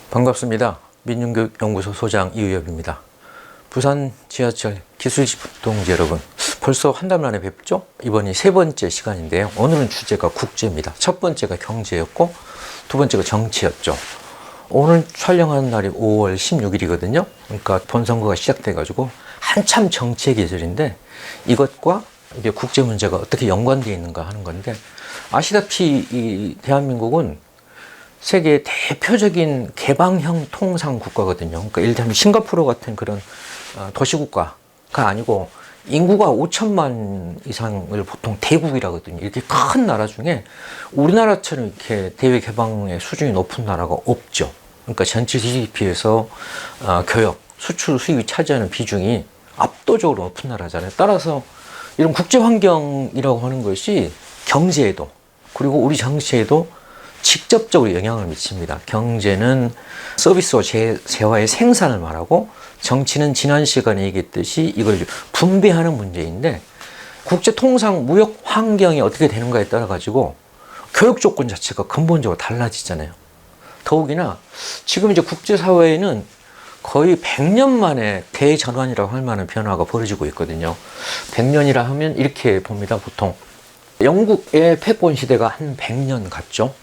반갑습니다. 민중교육연구소 소장 이우엽입니다. 부산 지하철 기술직 동지 여러분, 벌써 한 달 만에 뵙죠? 이번이 세 번째 시간인데요. 오늘은 주제가 국제입니다. 첫 번째가 경제였고 두 번째가 정치였죠. 오늘 촬영하는 날이 5월 16일이거든요. 그러니까 본선거가 시작돼가지고 한참 정치의 계절인데 이것과 이게 국제 문제가 어떻게 연관되어 있는가 하는 건데, 아시다시피 이 대한민국은 세계의 대표적인 개방형 통상 국가거든요. 그러니까 예를 들면 싱가포르 같은 그런 도시국가가 아니고 인구가 5천만 이상을 보통 대국이라 하거든요. 이렇게 큰 나라 중에 우리나라처럼 이렇게 대외 개방의 수준이 높은 나라가 없죠. 그러니까 전체 GDP에서 교역, 수출 수입이 차지하는 비중이 압도적으로 높은 나라잖아요. 따라서 이런 국제 환경이라고 하는 것이 경제에도 그리고 우리 정치에도 직접적으로 영향을 미칩니다. 경제는 서비스와 재화의 생산을 말하고, 정치는 지난 시간에 얘기했듯이 이걸 분배하는 문제인데, 국제 통상 무역 환경이 어떻게 되는가에 따라 가지고 교육 조건 자체가 근본적으로 달라지잖아요. 더욱이나 지금 이제 국제사회에는 거의 100년 만에 대전환이라고 할 만한 변화가 벌어지고 있거든요. 100년이라 하면 이렇게 봅니다. 보통 영국의 패권 시대가 한 100년 갔죠.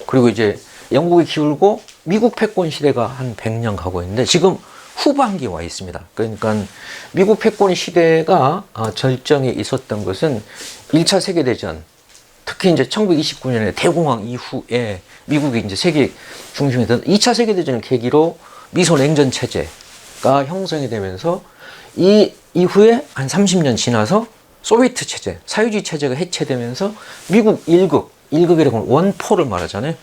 그리고 이제 영국이 기울고 미국 패권 시대가 한 100년 가고 있는데 지금 후반기에 와 있습니다. 그러니까 미국 패권 시대가 절정에 있었던 것은 1차 세계대전, 특히 이제 1929년에 대공황 이후에 미국이 이제 세계 중심이 된 2차 세계대전을 계기로 미소 냉전 체제가 형성이 되면서 이 이후에 한 30년 지나서 소비에트 체제, 사회주의 체제가 해체되면서 미국 1극이라고 하면 원포를 말하잖아요.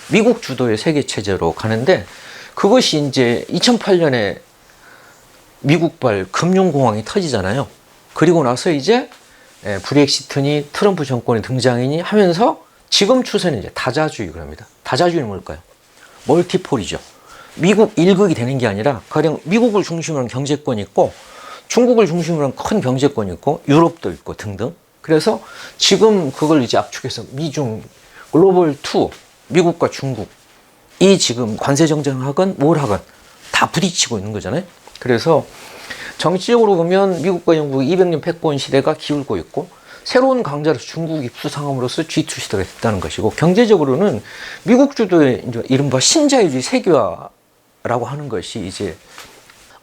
미국 주도의 세계 체제로 가는데, 그것이 이제 2008년에 미국발 금융공황이 터지잖아요. 그리고 나서 이제 브렉시트니 트럼프 정권이 등장이니 하면서 지금 추세는 이제 다자주의 그럽니다. 다자주의는 뭘까요? 멀티폴이죠. 미국 1극이 되는 게 아니라 가령 미국을 중심으로 한 경제권이 있고 중국을 중심으로 한 큰 경제권이 있고 유럽도 있고 등등. 그래서 지금 그걸 이제 압축해서 미중 글로벌 2, 미국과 중국이 지금 관세 정전하건 뭘 하건 다 부딪히고 있는 거잖아요. 그래서 정치적으로 보면 미국과 영국의 200년 패권 시대가 기울고 있고, 새로운 강자로서 중국이 부상함으로써 G2 시대가 됐다는 것이고, 경제적으로는 미국 주도의 이제 이른바 신자유주의 세계화라고 하는 것이 이제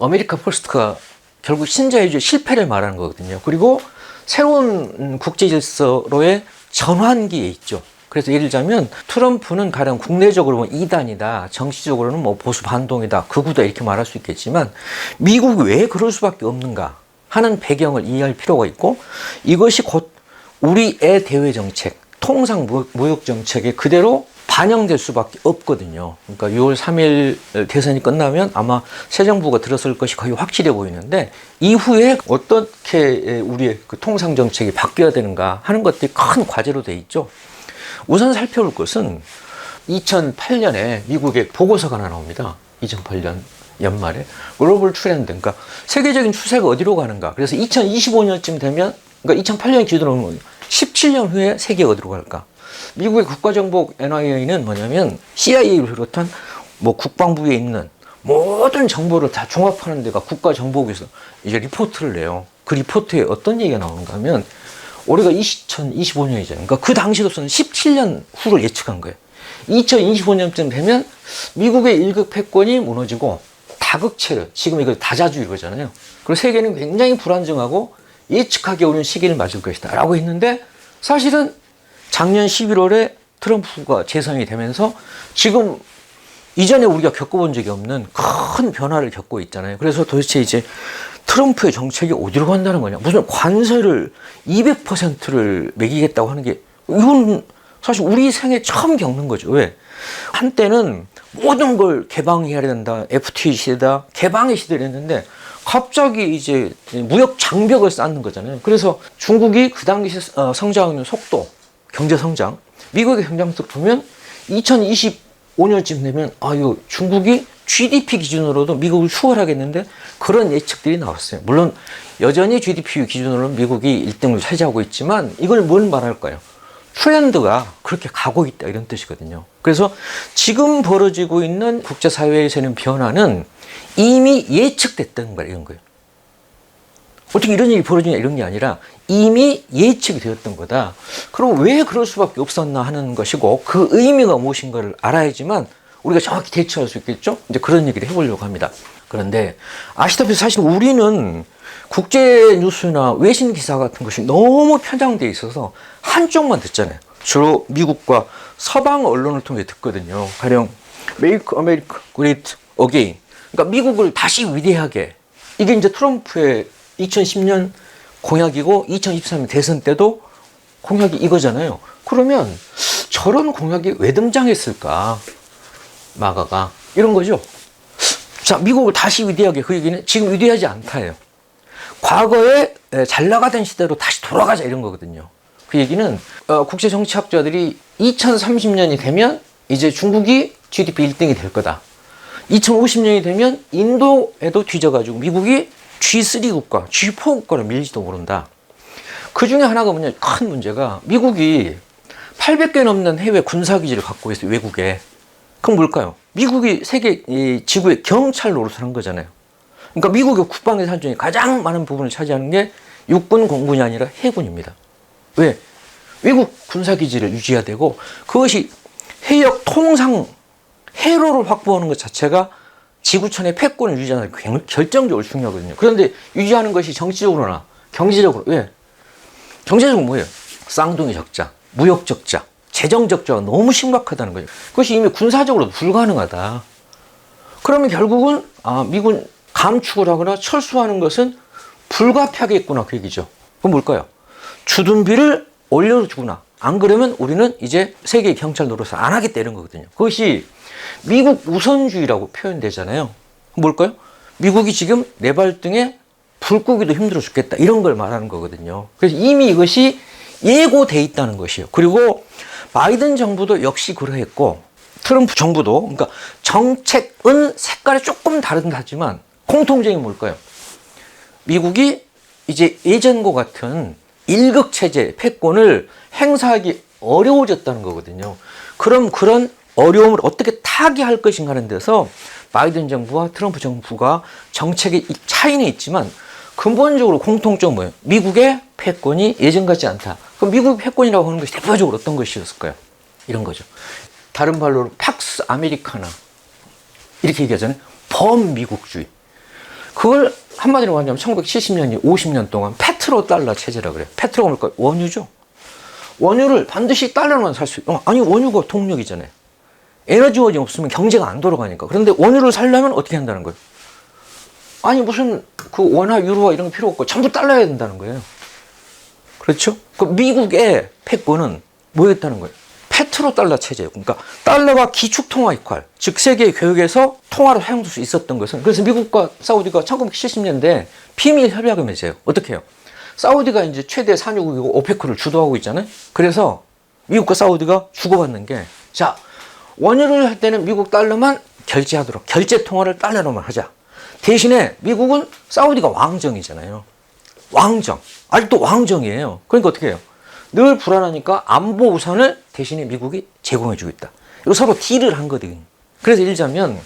아메리카 퍼스트가 결국 신자유주의 실패를 말하는 거거든요. 그리고 새로운 국제 질서로의 전환기에 있죠. 그래서 예를 들자면 트럼프는 가령 국내적으로 보면 이단이다, 정치적으로는 뭐 보수 반동이다, 극우다 이렇게 말할 수 있겠지만 미국이 왜 그럴 수밖에 없는가 하는 배경을 이해할 필요가 있고, 이것이 곧 우리의 대외 정책, 통상 무역 정책에 그대로 반영될 수밖에 없거든요. 그러니까 6월 3일 대선이 끝나면 아마 새 정부가 들어설 것이 거의 확실해 보이는데, 이후에 어떻게 우리의 그 통상 정책이 바뀌어야 되는가 하는 것들이 큰 과제로 돼 있죠. 우선 살펴볼 것은 2008년에 미국의 보고서가 하나 나옵니다. 2008년 연말에 글로벌 트렌드, 그러니까 세계적인 추세가 어디로 가는가. 그래서 2025년쯤 되면, 그러니까 2008년 기준으로 17년 후에 세계가 어디로 갈까. 미국의 국가정보국 NIA는 뭐냐면 CIA를 비롯한 뭐 국방부에 있는 모든 정보를 다 종합하는 데가 국가정보국에서 이제 리포트를 내요. 그 리포트에 어떤 얘기가 나오는가 하면, 올해가 2025년이잖아요. 그러니까 그 당시로서는 17년 후를 예측한 거예요. 2025년쯤 되면 미국의 1극 패권이 무너지고 다극체를, 지금 이걸 다자주의 거잖아요. 그리고 세계는 굉장히 불안정하고 예측하기 어려운 시기를 맞을 것이다 라고 했는데, 사실은 작년 11월에 트럼프가 재선이 되면서 지금 이전에 우리가 겪어본 적이 없는 큰 변화를 겪고 있잖아요. 그래서 도대체 이제 트럼프의 정책이 어디로 간다는 거냐. 무슨 관세를 200%를 매기겠다고 하는 게, 이건 사실 우리 생에 처음 겪는 거죠. 왜? 한때는 모든 걸 개방해야 된다, FTA 시대다, 개방의 시대를 했는데 갑자기 이제 무역 장벽을 쌓는 거잖아요. 그래서 중국이 그 당시 성장하는 속도, 경제 성장, 미국의 경장력 보면 2025년쯤 되면 이거 중국이 GDP 기준으로도 미국을 추월하겠는데, 그런 예측들이 나왔어요. 물론 여전히 GDP 기준으로는 미국이 1등을 차지하고 있지만 이걸 뭘 말할까요? 트렌드가 그렇게 가고 있다 이런 뜻이거든요. 그래서 지금 벌어지고 있는 국제사회에서는 변화는 이미 예측됐던 거야 이런 거예요. 어떻게 이런 일이 벌어지냐 이런 게 아니라 이미 예측이 되었던 거다. 그럼 왜 그럴 수밖에 없었나 하는 것이고 그 의미가 무엇인가를 알아야지만 우리가 정확히 대처할 수 있겠죠. 이제 그런 얘기를 해보려고 합니다. 그런데 아시다시피 사실 우리는 국제 뉴스나 외신 기사 같은 것이 너무 편향되어 있어서 한쪽만 듣잖아요. 주로 미국과 서방 언론을 통해 듣거든요. 가령 Make America Great Again. 그러니까 미국을 다시 위대하게. 이게 이제 트럼프의 2010년 공약이고 2023년 대선 때도 공약이 이거잖아요. 그러면 저런 공약이 왜 등장했을까? 마가가 이런 거죠. 자, 미국을 다시 위대하게, 그 얘기는 지금 위대하지 않다예요. 과거에 잘 나가던 시대로 다시 돌아가자 이런 거거든요. 그 얘기는 국제 정치학자들이 2030년이 되면 이제 중국이 GDP 1등이 될 거다. 2050년이 되면 인도에도 뒤져가지고 미국이 G3 국가, G4 국가로 밀지도 모른다. 그 중에 하나가 뭐냐, 큰 문제가 미국이 800개 넘는 해외 군사기지를 갖고 있어요, 외국에. 그럼 뭘까요? 미국이 세계 지구의 경찰 노릇을 한 거잖아요. 그러니까 미국의 국방 예산 중에 가장 많은 부분을 차지하는 게 육군, 공군이 아니라 해군입니다. 왜? 외국 군사기지를 유지해야 되고 그것이 해역 통상 해로를 확보하는 것 자체가 지구촌의 패권을 유지하는 데 결정적으로 중요하거든요. 그런데 유지하는 것이 정치적으로나 경제적으로, 왜? 경제적으로 뭐예요? 쌍둥이 적자, 무역 적자, 재정 적자가 너무 심각하다는 거예요. 그것이 이미 군사적으로 불가능하다. 그러면 결국은 미군 감축을 하거나 철수하는 것은 불가피하겠구나 그 얘기죠. 그럼 뭘까요? 주둔비를 올려주구나. 안 그러면 우리는 이제 세계 경찰 노릇을 안 하겠다 이런 거거든요. 그것이 미국 우선주의라고 표현되잖아요. 뭘까요? 미국이 지금 내 발등에 불 끄기도 힘들어 죽겠다 이런 걸 말하는 거거든요. 그래서 이미 이것이 예고돼 있다는 것이에요. 그리고 바이든 정부도 역시 그러했고 트럼프 정부도, 그러니까 정책은 색깔이 조금 다르긴 하지만 공통점이 뭘까요? 미국이 이제 예전과 같은 일극체제 패권을 행사하기 어려워졌다는 거거든요. 그럼 그런 어려움을 어떻게 타개할 것인가 하는 데서 바이든 정부와 트럼프 정부가 정책의 차이는 있지만 근본적으로 공통점은 뭐예요? 미국의 패권이 예전 같지 않다. 그럼 미국의 패권이라고 하는 것이 대표적으로 어떤 것이었을까요? 이런 거죠. 다른 말로 팍스 아메리카나 이렇게 얘기하잖아요. 범미국주의. 그걸 한마디로 말하자면 1970년이 50년 동안 페트로 달러 체제라 그래요. 페트로가 뭘까요? 원유죠. 원유를 반드시 달러로만 살 수 있어요. 아니 원유가 동력이잖아요. 에너지원이 없으면 경제가 안 돌아가니까. 그런데 원유를 살려면 어떻게 한다는 거예요? 아니 무슨 그 원화, 유로화 이런 거 필요 없고 전부 달러야 된다는 거예요. 그렇죠? 그 미국의 패권은 뭐였다는 거예요? 페트로 달러 체제예요. 그러니까 달러가 기축통화 역할, 즉 세계 교역에서 통화로 사용될 수 있었던 것은, 그래서 미국과 사우디가 1970년대 비밀 협약을 맺어요. 어떻게 해요? 사우디가 이제 최대 산유국이고 오페크를 주도하고 있잖아요. 그래서 미국과 사우디가 주고받는 게, 자, 원유를 할 때는 미국 달러만 결제하도록, 결제 통화를 달러로만 하자. 대신에 미국은 사우디가 왕정이잖아요. 왕정. 아직도 왕정이에요. 그러니까 어떻게 해요? 늘 불안하니까 안보 우산을 대신에 미국이 제공해주고 있다. 이거 서로 딜을 한 거거든요. 그래서 예를 들자면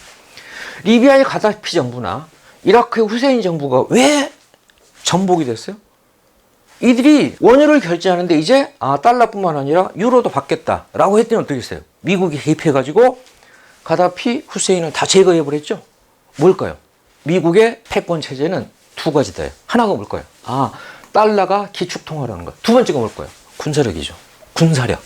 리비아의 가다피 정부나 이라크의 후세인 정부가 왜 전복이 됐어요? 이들이 원유를 결제하는데 이제 달러뿐만 아니라 유로도 받겠다라고 했더니 어떻게 했어요? 미국이 개입해가지고 가다피 후세인을 다 제거해버렸죠. 뭘까요? 미국의 패권 체제는 두 가지다요. 하나가 뭘까요? 달러가 기축통화라는 거. 두 번째가 뭘까요? 군사력이죠. 군사력.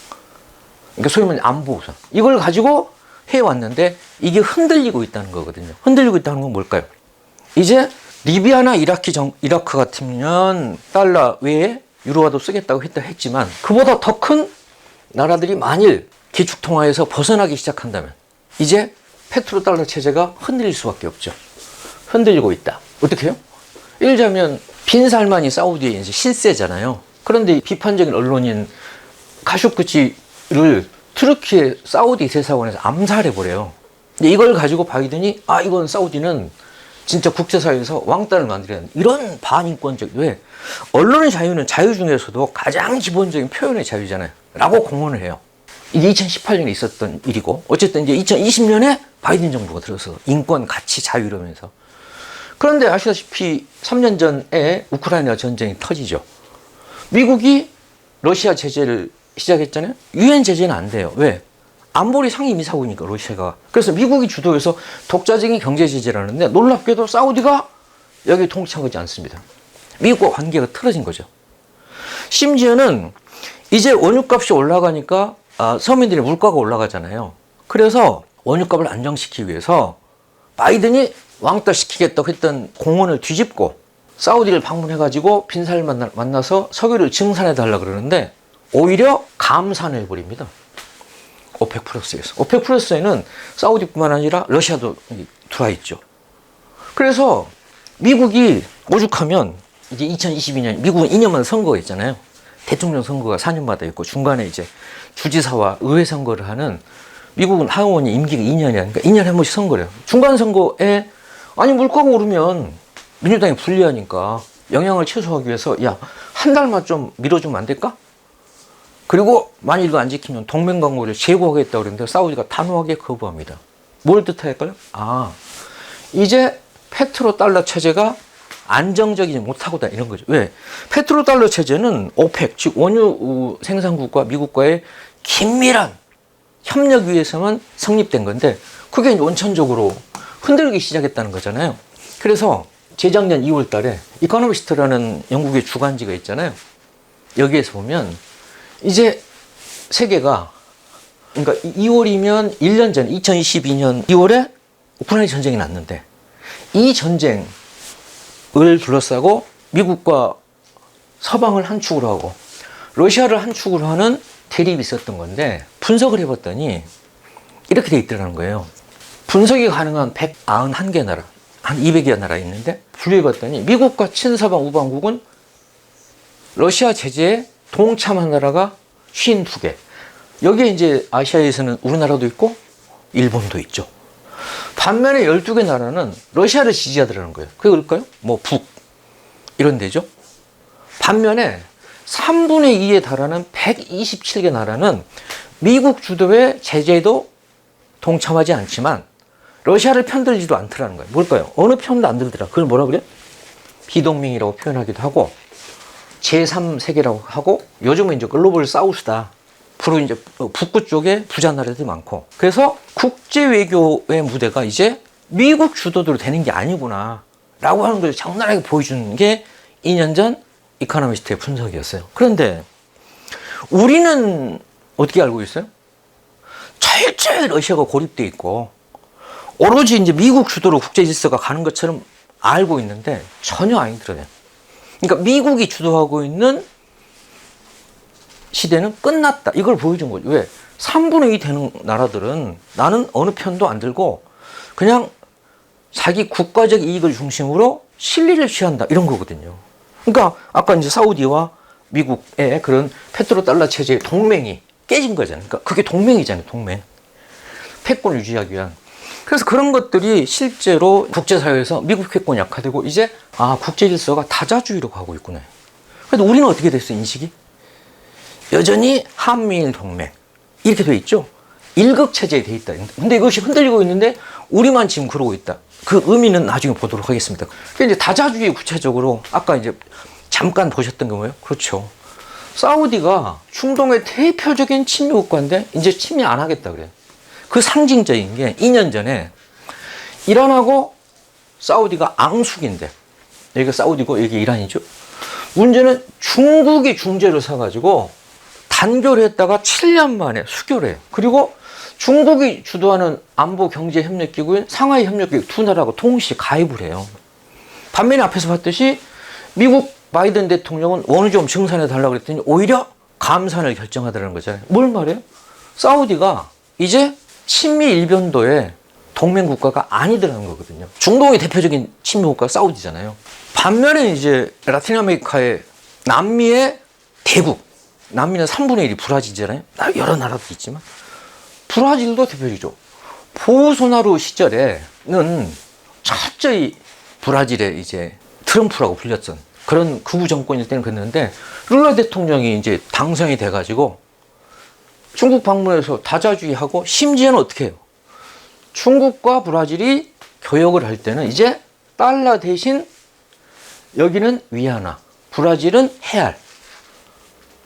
그러니까 소위 말하는 안보 우선. 이걸 가지고 해왔는데 이게 흔들리고 있다는 거거든요. 흔들리고 있다는 건 뭘까요? 이제 리비아나 이라크 같으면 달러 외에 유로화도 쓰겠다고 했지만 그보다 더 큰 나라들이 만일 기축통화에서 벗어나기 시작한다면 이제 페트로 달러 체제가 흔들릴 수밖에 없죠. 흔들리고 있다. 어떻게 해요? 예를 들자면 빈살만이 사우디의 이제 실세잖아요. 그런데 비판적인 언론인 가쇼크치를 트르키의 사우디 대사관에서 암살해버려요. 근데 이걸 가지고 바이든이 이건 사우디는 진짜 국제사회에서 왕따를 만들어야 한다. 이런 반인권적, 왜? 언론의 자유는 자유 중에서도 가장 기본적인 표현의 자유잖아요. 라고 공언을 해요. 이게 2018년에 있었던 일이고, 어쨌든 이제 2020년에 바이든 정부가 들어서 인권, 가치, 자유 이러면서. 그런데 아시다시피 3년 전에 우크라이나 전쟁이 터지죠. 미국이 러시아 제재를 시작했잖아요. 유엔 제재는 안 돼요. 왜? 안보리 상임이사국이니까 러시아가. 그래서 미국이 주도해서 독자적인 경제 제재를 하는데 놀랍게도 사우디가 여기에 동참하지 않습니다. 미국과 관계가 틀어진 거죠. 심지어는 이제 원유값이 올라가니까 서민들의 물가가 올라가잖아요. 그래서 원유값을 안정시키기 위해서 바이든이 왕따시키겠다고 했던 공언을 뒤집고 사우디를 방문해가지고 빈사를 만나서 석유를 증산해달라 그러는데 오히려 감산해버립니다. 오펙 플러스에서. 오펙 플러스에는 사우디뿐만 아니라 러시아도 들어와 있죠. 그래서 미국이 오죽하면 이제 2022년 미국은 2년마다 선거가 있잖아요. 대통령 선거가 4년마다 있고 중간에 이제 주지사와 의회 선거를 하는, 미국은 하원이 임기가 2년이야. 그러니까 2년에 한 번씩 선거를 해요. 중간 선거에 아니 물가가 오르면 민주당이 불리하니까 영향을 최소화하기 위해서 야, 한 달만 좀 밀어주면 안 될까? 그리고 만일 이거 안 지키면 동맹 광고를 제고하겠다고 그랬는데 사우디가 단호하게 거부합니다. 뭘 뜻할까요? 이제 페트로달러 체제가 안정적이지 못하고다 이런 거죠. 왜? 페트로달러 체제는 오펙, 즉 원유 생산국과 미국과의 긴밀한 협력 위에서만 성립된 건데 그게 원천적으로 흔들리기 시작했다는 거잖아요. 그래서 재작년 2월 달에 이코노미스트라는 영국의 주간지가 있잖아요. 여기에서 보면 이제 세계가, 그러니까 2월이면 1년 전 2022년 2월에 우크라이나 전쟁이 났는데 이 전쟁을 둘러싸고 미국과 서방을 한 축으로 하고 러시아를 한 축으로 하는 대립이 있었던 건데 분석을 해봤더니 이렇게 돼 있더라는 거예요. 분석이 가능한 191개 나라, 한 200여 나라 있는데 분류해봤더니 미국과 친서방 우방국은 러시아 제재에 동참한 나라가 52개. 여기에 이제 아시아에서는 우리나라도 있고 일본도 있죠. 반면에 12개 나라는 러시아를 지지하더라는 거예요. 그게 뭘까요? 뭐 북 이런 데죠. 반면에 3분의 2에 달하는 127개 나라는 미국 주도의 제재에도 동참하지 않지만 러시아를 편들지도 않더라는 거예요. 뭘까요? 어느 편도 안 들더라. 그걸 뭐라 그래요? 비동맹이라고 표현하기도 하고 제3세계라고 하고 요즘은 이제 글로벌 사우스다. 주로 이제 북부 쪽에 부자 나라들이 많고 그래서 국제 외교의 무대가 이제 미국 주도대로 되는 게 아니구나 라고 하는 걸 적나라하게 보여주는 게 2년 전 이코노미스트의 분석이었어요. 그런데 우리는 어떻게 알고 있어요? 철저히 러시아가 고립돼 있고 오로지 이제 미국 주도로 국제 질서가 가는 것처럼 알고 있는데 전혀 아니더래요. 그러니까 미국이 주도하고 있는 시대는 끝났다. 이걸 보여준 거죠. 왜? 3분의 2 되는 나라들은 나는 어느 편도 안 들고 그냥 자기 국가적 이익을 중심으로 실리를 취한다. 이런 거거든요. 그러니까 아까 이제 사우디와 미국의 그런 페트로달러 체제의 동맹이 깨진 거잖아요. 그러니까 그게 동맹이잖아요. 동맹. 패권을 유지하기 위한. 그래서 그런 것들이 실제로 국제사회에서 미국 패권이 약화되고 이제 국제 질서가 다자주의로 가고 있구나. 그래도 우리는 어떻게 됐어요? 인식이? 여전히 한미일 동맹 이렇게 돼 있죠. 일극 체제에 돼 있다. 근데 이것이 흔들리고 있는데 우리만 지금 그러고 있다. 그 의미는 나중에 보도록 하겠습니다. 그러니까 이제 다자주의 구체적으로 아까 이제 잠깐 보셨던 게 뭐예요? 그렇죠. 사우디가 중동의 대표적인 친미 국가인데 이제 친미 안 하겠다 그래요. 그 상징적인 게 2년 전에 이란하고 사우디가 앙숙인데 여기가 사우디고 여기 이란이죠. 문제는 중국이 중재를 서가지고 단결을 했다가 7년 만에 수결해요. 그리고 중국이 주도하는 안보 경제 협력기구인 상하이 협력기구 두 나라가 동시에 가입을 해요. 반면에 앞에서 봤듯이 미국 바이든 대통령은 원유 좀 증산해 달라고 그랬더니 오히려 감산을 결정하더라는 거잖아요. 뭘 말해요? 사우디가 이제 친미 일변도의 동맹 국가가 아니더라는 거거든요. 중동의 대표적인 친미 국가가 사우디잖아요. 반면에 이제 라틴 아메리카의 남미의 대국, 남미는 3분의 1이 브라질이잖아요. 여러 나라도 있지만 브라질도 대표적이죠. 보우소나루 시절에는 철저히 브라질의 이제 트럼프라고 불렸던 그런 극우 정권일 때는 그랬는데 룰라 대통령이 이제 당선이 돼가지고 중국 방문해서 다자주의하고 심지어는 어떻게 해요? 중국과 브라질이 교역을 할 때는 이제 달러 대신 여기는 위안화, 브라질은 헤알.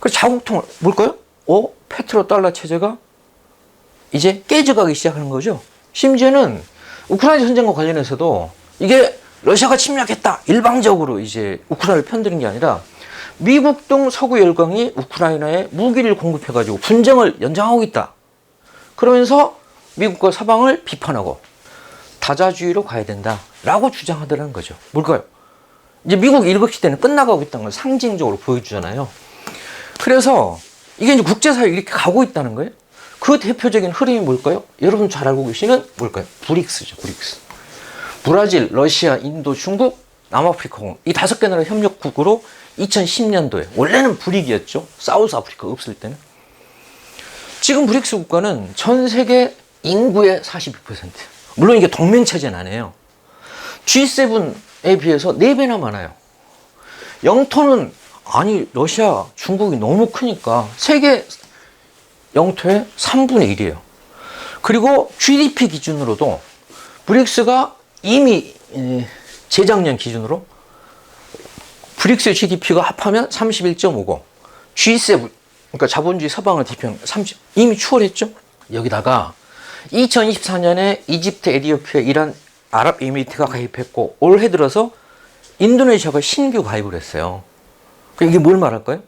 그래서 자국통을 뭘까요? 페트로 달러 체제가 이제 깨져가기 시작하는 거죠. 심지어는 우크라이나 전쟁과 관련해서도 이게 러시아가 침략했다. 일방적으로 이제 우크라이나를 편드는 게 아니라 미국 등 서구 열강이 우크라이나에 무기를 공급해가지고 분쟁을 연장하고 있다. 그러면서 미국과 서방을 비판하고 다자주의로 가야 된다라고 주장하더라는 거죠. 뭘까요? 이제 미국 일극시대는 끝나가고 있다는 걸 상징적으로 보여주잖아요. 그래서 이게 이제 국제사회에 이렇게 가고 있다는 거예요. 그 대표적인 흐름이 뭘까요? 여러분 잘 알고 계시는 뭘까요? 브릭스죠, 브릭스. 브라질, 러시아, 인도, 중국, 남아프리카, 이 5개 나라 협력국으로 2010년도에, 원래는 브릭이었죠. 사우스 아프리카 없을 때는. 지금 브릭스 국가는 전 세계 인구의 42%. 물론 이게 동맹체제는 아니에요. G7에 비해서 4배나 많아요. 영토는, 아니, 러시아, 중국이 너무 크니까 세계 영토의 3분의 1이에요. 그리고 GDP 기준으로도 브릭스가 이미 재작년 기준으로 브릭스 GDP가 합하면 31.5고 G7, 그러니까 자본주의 서방을 대표하는 30, 이미 추월했죠. 여기다가 2024년에 이집트, 에티오피아, 이란, 아랍에미리트가 가입했고 올해 들어서 인도네시아가 신규 가입을 했어요. 이게 뭘 말할까요?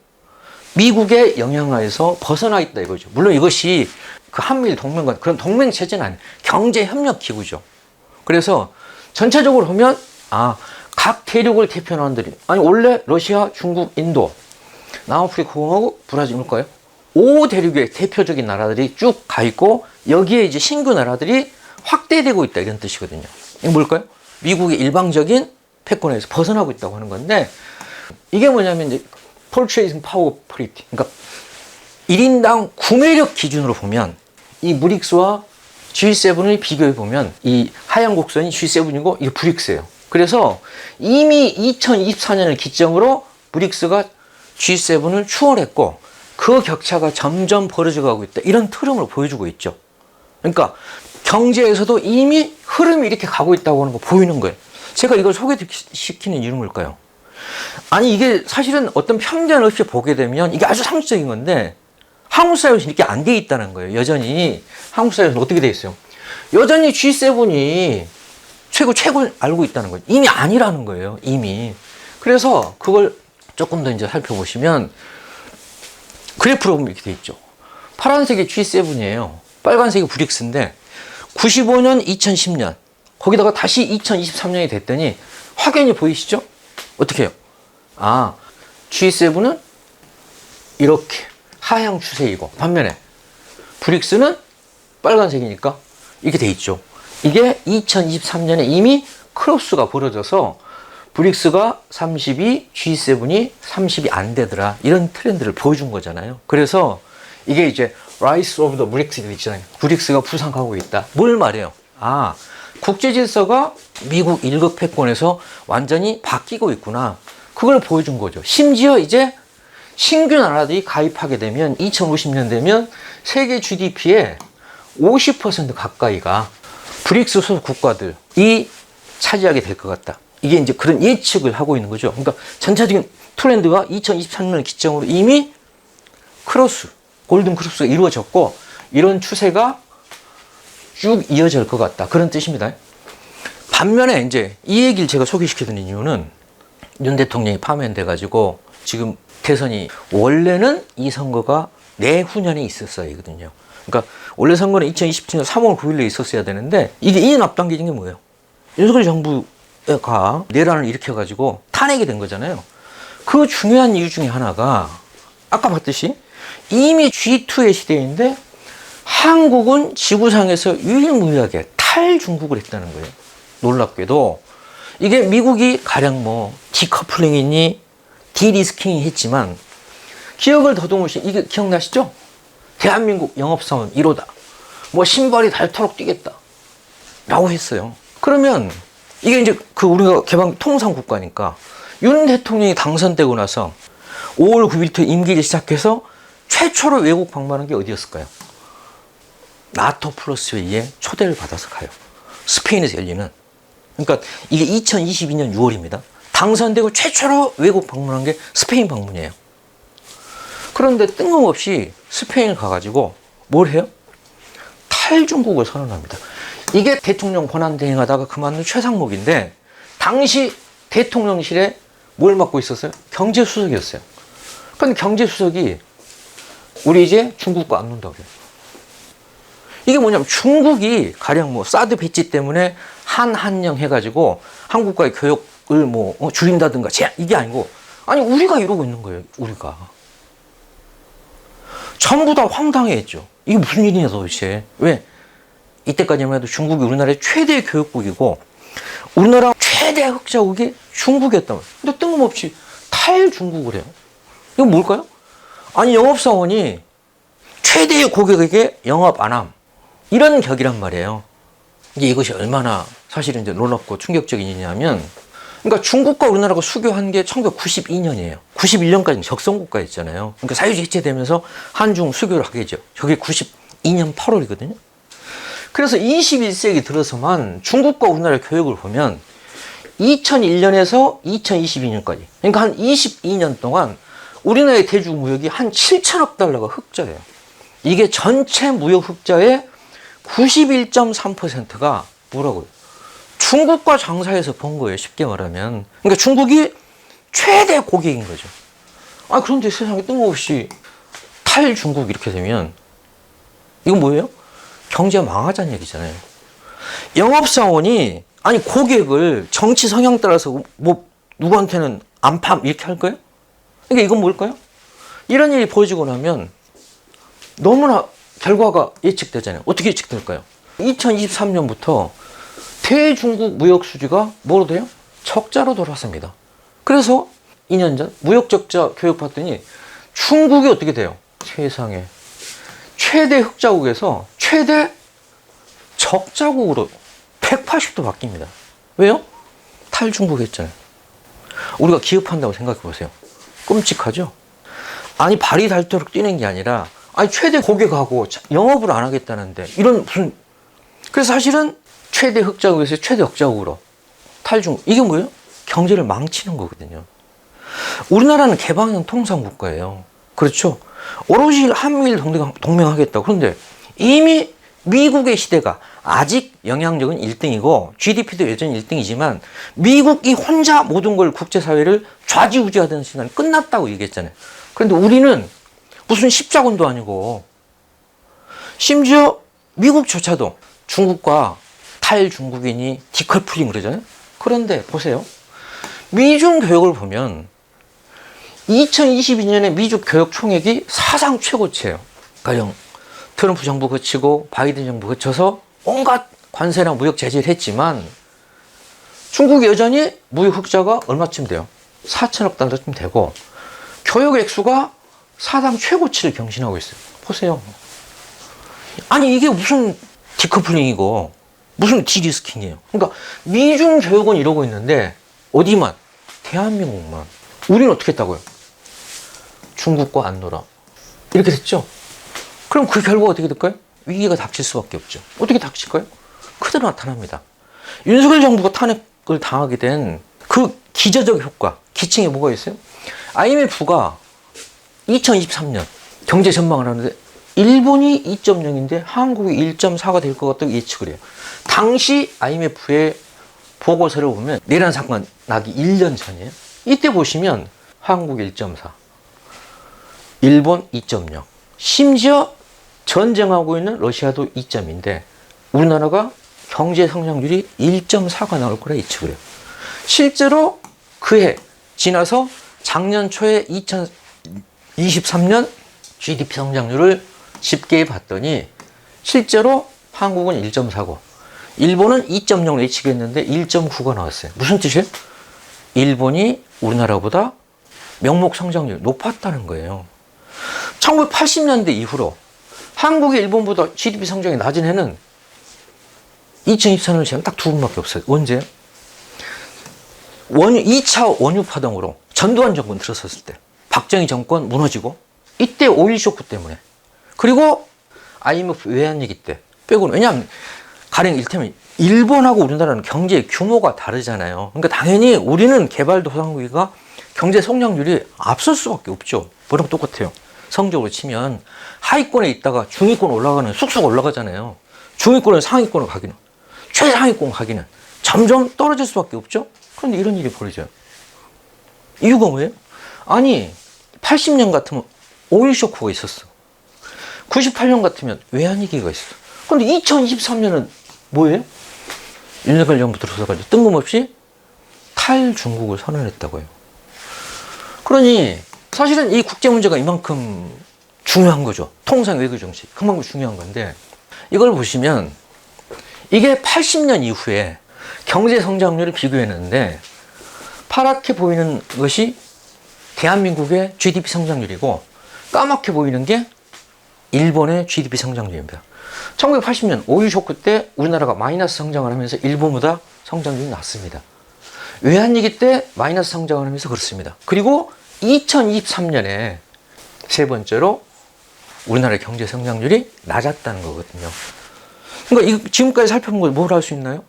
미국의 영향하에서 벗어나 있다 이거죠. 물론 이것이 그 한미일 동맹과 그런 동맹 체제는 아니에요. 경제 협력 기구죠. 그래서 전체적으로 보면 각 대륙을 대표하는 나라들이 원래 러시아, 중국, 인도, 남아프리카 공화국, 브라질일까요? 5대륙의 대표적인 나라들이 쭉 가 있고 여기에 이제 신규 나라들이 확대되고 있다 이런 뜻이거든요. 이게 뭘까요? 미국의 일방적인 패권에서 벗어나고 있다고 하는 건데 이게 뭐냐면 이제 Purchasing Power Parity, 그러니까 1인당 구매력 기준으로 보면 이 브릭스와 G7을 비교해 보면 이 하얀 곡선이 G7이고 이게 브릭스예요. 그래서 이미 2024년을 기점으로 브릭스가 G7을 추월했고 그 격차가 점점 벌어져 가고 있다. 이런 흐름을 보여주고 있죠. 그러니까 경제에서도 이미 흐름이 이렇게 가고 있다고 하는 거 보이는 거예요. 제가 이걸 소개시키는 이유는 뭘까요? 아니 이게 사실은 어떤 편견 없이 보게 되면 이게 아주 상식적인 건데 한국 사회에서 이렇게 안 돼 있다는 거예요. 여전히 한국 사회에서는 어떻게 돼 있어요? 여전히 G7이 최고 알고 있다는 거예요. 이미 아니라는 거예요. 이미. 그래서 그걸 조금 더 이제 살펴보시면 그래프로 보면 이렇게 돼 있죠. 파란색이 G7이에요. 빨간색이 브릭스인데 95년, 2010년 거기다가 다시 2023년이 됐더니 확연히 보이시죠? 어떻게 해요? G7은 이렇게 하향 추세이고 반면에 브릭스는 빨간색이니까 이렇게 돼 있죠. 이게 2023년에 이미 크로스가 벌어져서 브릭스가 32, G7이 30이 안 되더라. 이런 트렌드를 보여준 거잖아요. 그래서 이게 이제 Rise of the BRICS가 있잖아요. 브릭스가 부상하고 있다. 뭘 말해요? 국제 질서가 미국 일극 패권에서 완전히 바뀌고 있구나. 그걸 보여준 거죠. 심지어 이제 신규 나라들이 가입하게 되면 2050년 되면 세계 GDP의 50% 가까이가 브릭스 소속 국가들이 차지하게 될 것 같다. 이게 이제 그런 예측을 하고 있는 거죠. 그러니까 전체적인 트렌드가 2023년을 기점으로 이미 골든 크로스가 이루어졌고 이런 추세가 쭉 이어질 것 같다. 그런 뜻입니다. 반면에 이제 이 얘기를 제가 소개시켜드린 이유는 윤 대통령이 파면돼가지고 지금 대선이 원래는 이 선거가 내후년에 있었어야 하거든요. 그러니까 원래 선거는 2027년 3월 9일에 있었어야 되는데 이게 2년 앞당겨진 게 뭐예요? 윤석열 정부가 내란을 일으켜가지고 탄핵이 된 거잖아요. 그 중요한 이유 중에 하나가 아까 봤듯이 이미 G2의 시대인데 한국은 지구상에서 유일무이하게 탈중국을 했다는 거예요. 놀랍게도 이게 미국이 가령 디커플링이니 디리스킹이 했지만 기억을 더듬으시 이게 기억나시죠? 대한민국 영업사원 1호다. 신발이 닳도록 뛰겠다. 라고 했어요. 그러면 이게 이제 그 우리가 개방 통상 국가니까 윤 대통령이 당선되고 나서 5월 9일부터 임기를 시작해서 최초로 외국 방문한 게 어디였을까요? 나토 플러스 회의에 초대를 받아서 가요. 스페인에서 열리는. 그러니까 이게 2022년 6월입니다. 당선되고 최초로 외국 방문한 게 스페인 방문이에요. 그런데 뜬금없이 스페인을 가가지고 뭘 해요? 탈중국을 선언합니다. 이게 대통령 권한 대행하다가 그만둔 최상목인데 당시 대통령실에 뭘 맡고 있었어요? 경제수석이었어요. 그런데 경제수석이 우리 이제 중국과 안 논다고 해요. 이게 뭐냐면 중국이 가령 뭐 사드 배치 때문에 한한령 해가지고 한국과의 교역을 뭐 줄인다든가 이게 아니고 아니 우리가 이러고 있는 거예요. 우리가 전부 다 황당해했죠. 이게 무슨 일이냐 도대체. 왜? 이때까지만 해도 중국이 우리나라의 최대 교역국이고 우리나라 최대 흑자국이 중국이었단 말이에요. 근데 뜬금없이 탈중국을 해요. 이건 뭘까요? 아니 영업사원이 최대의 고객에게 영업 안 함. 이런 격이란 말이에요. 이제 이것이 얼마나 사실은 이제 놀랍고 충격적인 일이냐면 그러니까 중국과 우리나라가 수교한 게 1992년이에요. 91년까지는 적성국가였잖아요. 그러니까 사유지 해체되면서 한중 수교를 하게 되죠. 저게 92년 8월이거든요. 그래서 21세기 들어서만 중국과 우리나라의 교역을 보면 2001년에서 2022년까지 그러니까 한 22년 동안 우리나라의 대중 무역이 한 7천억 달러가 흑자예요. 이게 전체 무역 흑자의 91.3%가 뭐라고요? 중국과 장사해서 번 거예요. 쉽게 말하면. 그러니까 중국이 최대 고객인 거죠. 아, 그런데 세상에 뜬금없이 탈중국 이렇게 되면 이건 뭐예요? 경제가 망하자는 얘기잖아요. 영업사원이 아니 고객을 정치 성향 따라서 뭐 누구한테는 안 팜 이렇게 할 거예요? 그러니까 이건 뭘까요? 이런 일이 벌어지고 나면 너무나 결과가 예측되잖아요. 어떻게 예측될까요? 2023년부터 대중국 무역 수지가 뭐로 돼요? 적자로 돌아왔습니다. 그래서 2년 전 무역 적자 교육 봤더니 중국이 어떻게 돼요? 세상에 최대 흑자국에서 최대 적자국으로 180도 바뀝니다. 왜요? 탈중국 했잖아요. 우리가 기업한다고 생각해 보세요. 끔찍하죠? 아니 발이 닳도록 뛰는 게 아니라 아니 최대 고객하고 영업을 안 하겠다는데 이런 무슨 그래서 사실은 최대 흑자국에서 최대 적자국으로 탈중국 이게 뭐예요? 경제를 망치는 거거든요. 우리나라는 개방형 통상 국가예요. 그렇죠? 오로지 한미일 동맹하겠다. 그런데 이미 미국의 시대가 아직 영향력은 1등이고 GDP도 여전히 1등이지만 미국이 혼자 모든 걸 국제사회를 좌지우지하던 시간이 끝났다고 얘기했잖아요. 그런데 우리는 무슨 십자군도 아니고 심지어 미국조차도 중국과 탈중국인이 디커플링 그러잖아요. 그런데 보세요. 미중 교역을 보면 2022년에 미중 교역 총액이 사상 최고치예요. 가령 트럼프 정부 거치고 바이든 정부 거쳐서 온갖 관세나 무역 제재를 했지만 중국이 여전히 무역 흑자가 얼마쯤 돼요? 4천억 달러쯤 되고 교역 액수가 사상 최고치를 경신하고 있어요. 보세요. 아니 이게 무슨 디커플링이고 무슨 디리스킹이에요. 그러니까 미중 교역은 이러고 있는데 어디만? 대한민국만. 우리는 어떻게 했다고요? 중국과 안 놀아. 이렇게 됐죠? 그럼 그 결과가 어떻게 될까요? 위기가 닥칠 수밖에 없죠. 어떻게 닥칠까요? 그대로 나타납니다. 윤석열 정부가 탄핵을 당하게 된 그 기저적 효과, 기층에 뭐가 있어요? IMF가 2023년 경제 전망을 하는데 일본이 2.0인데 한국이 1.4가 될 것 같다고 예측을 해요. 당시 IMF의 보고서를 보면 내란 사건 나기 1년 전이에요. 이때 보시면 한국 1.4, 일본 2.0, 심지어 전쟁하고 있는 러시아도 2점인데 우리나라가 경제 성장률이 1.4가 나올 거라 예측을 해요. 실제로 그해 지나서 작년 초에 2023년 GDP 성장률을 집계해 봤더니 실제로 한국은 1.4고 일본은 2.0로 예측했는데 1.9가 나왔어요. 무슨 뜻이에요? 일본이 우리나라보다 명목 성장률이 높았다는 거예요. 1980년대 이후로 한국이 일본보다 GDP 성장이 낮은 해는 2024년을 제한 딱 두 번밖에 없어요. 언제? 2차 원유 파동으로 전두환 정권 들어섰을 때 박정희 정권 무너지고 이때 오일 쇼크 때문에 그리고 IMF 외환위기 때 빼고는 왜냐하면 가령 이를테면 일본하고 우리나라는 경제 규모가 다르잖아요. 그러니까 당연히 우리는 개발도상국이가 경제 성장률이 앞설 수밖에 없죠. 뭐랑 똑같아요. 성적으로 치면 하위권에 있다가 중위권 올라가는 쑥쑥 올라가잖아요. 중위권에서 상위권을 가기는 최상위권 가기는 점점 떨어질 수밖에 없죠. 그런데 이런 일이 벌어져요. 이유가 뭐예요? 아니 80년 같으면 오일 쇼크가 있었어. 98년 같으면 외환위기가 있어. 그런데 2023년은 뭐예요? 윤석열 정부 들어서가지고 뜬금없이 탈중국을 선언했다고요. 그러니 사실은 이 국제 문제가 이만큼 중요한 거죠. 통상 외교 정책 그만큼 중요한 건데 이걸 보시면 이게 80년 이후에 경제 성장률을 비교했는데 파랗게 보이는 것이 대한민국의 GDP 성장률이고 까맣게 보이는 게 일본의 GDP 성장률입니다. 1980년 오일 쇼크 때 우리나라가 마이너스 성장을 하면서 일본보다 성장률이 낮습니다. 외환위기 때 마이너스 성장을 하면서 그렇습니다. 그리고 2023년에 세 번째로 우리나라의 경제 성장률이 낮았다는 거거든요. 그러니까 지금까지 살펴본 걸 뭘 할 수 있나요?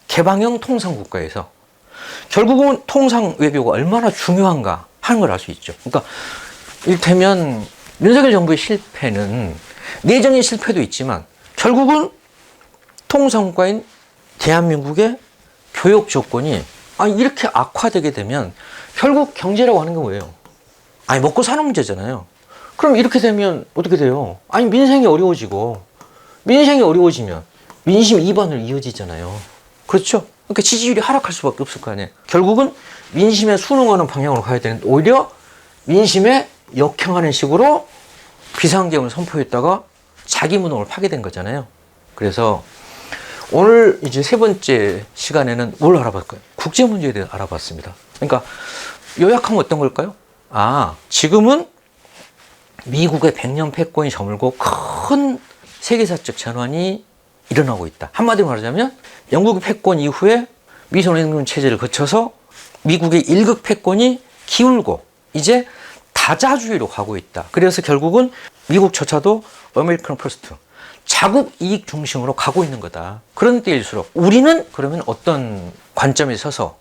개방형 통상 국가에서 결국은 통상 외교가 얼마나 중요한가 하는 걸 알 수 있죠. 그러니까 이를테면 윤석열 정부의 실패는 내정의 실패도 있지만 결국은 통상 국가인 대한민국의 교육 조건이 이렇게 악화되게 되면 결국 경제라고 하는 게 뭐예요? 먹고 사는 문제잖아요. 그럼 이렇게 되면 어떻게 돼요? 민생이 어려워지고 민생이 어려워지면 민심 이반으로 이어지잖아요. 그렇죠? 그러니까 지지율이 하락할 수밖에 없을 거 아니에요. 결국은 민심에 순응하는 방향으로 가야 되는데 오히려 민심에 역행하는 식으로 비상경을 선포했다가 자기 무능을 파괴된 거잖아요. 그래서 오늘 이제 세 번째 시간에는 뭘 알아볼까요? 국제 문제에 대해 알아봤습니다. 그러니까 요약하면 어떤 걸까요? 지금은 미국의 100년 패권이 저물고 큰 세계사적 전환이 일어나고 있다. 한마디로 말하자면 영국의 패권 이후에 미소연금 체제를 거쳐서 미국의 일극 패권이 기울고 이제 다자주의로 가고 있다. 그래서 결국은 미국조차도 아메리칸 퍼스트, 자국 이익 중심으로 가고 있는 거다. 그런 때일수록 우리는 그러면 어떤 관점에 서서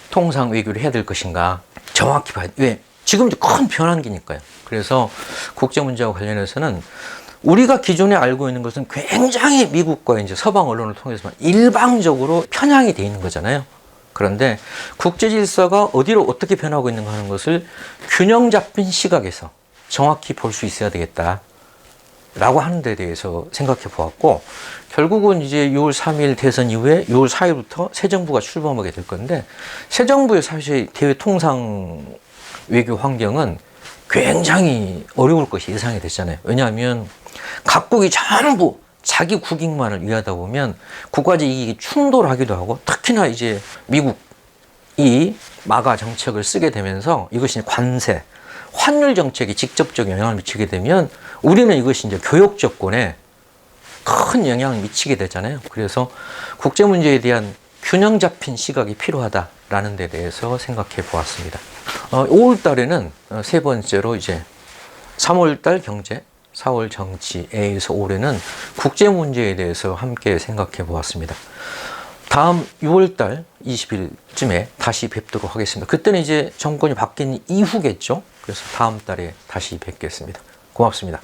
통상 외교를 해야 될 것인가 정확히 봐야 돼. 왜? 지금 큰 변환기니까요. 그래서 국제 문제와 관련해서는 우리가 기존에 알고 있는 것은 굉장히 미국과 이제 서방 언론을 통해서 일방적으로 편향이 돼 있는 거잖아요. 그런데 국제 질서가 어디로 어떻게 변하고 있는가 하는 것을 균형 잡힌 시각에서 정확히 볼 수 있어야 되겠다. 라고 하는 데 대해서 생각해 보았고, 결국은 이제 6월 3일 대선 이후에 6월 4일부터 새 정부가 출범하게 될 건데, 새 정부의 사실 대외 통상 외교 환경은 굉장히 어려울 것이 예상이 됐잖아요. 왜냐하면 각국이 전부 자기 국익만을 위하다 보면 국가적 이익이 충돌하기도 하고, 특히나 이제 미국이 마가 정책을 쓰게 되면서 이것이 관세, 환율 정책에 직접적 영향을 미치게 되면 우리는 이것이 이제 교역 조건에 큰 영향을 미치게 되잖아요. 그래서 국제 문제에 대한 균형 잡힌 시각이 필요하다라는 데 대해서 생각해 보았습니다. 5월 달에는 세 번째로 이제 3월 달 경제, 4월 정치에 의해서 올해는 국제 문제에 대해서 함께 생각해 보았습니다. 다음 6월 달 20일쯤에 다시 뵙도록 하겠습니다. 그때는 이제 정권이 바뀐 이후겠죠. 그래서 다음 달에 다시 뵙겠습니다. 고맙습니다.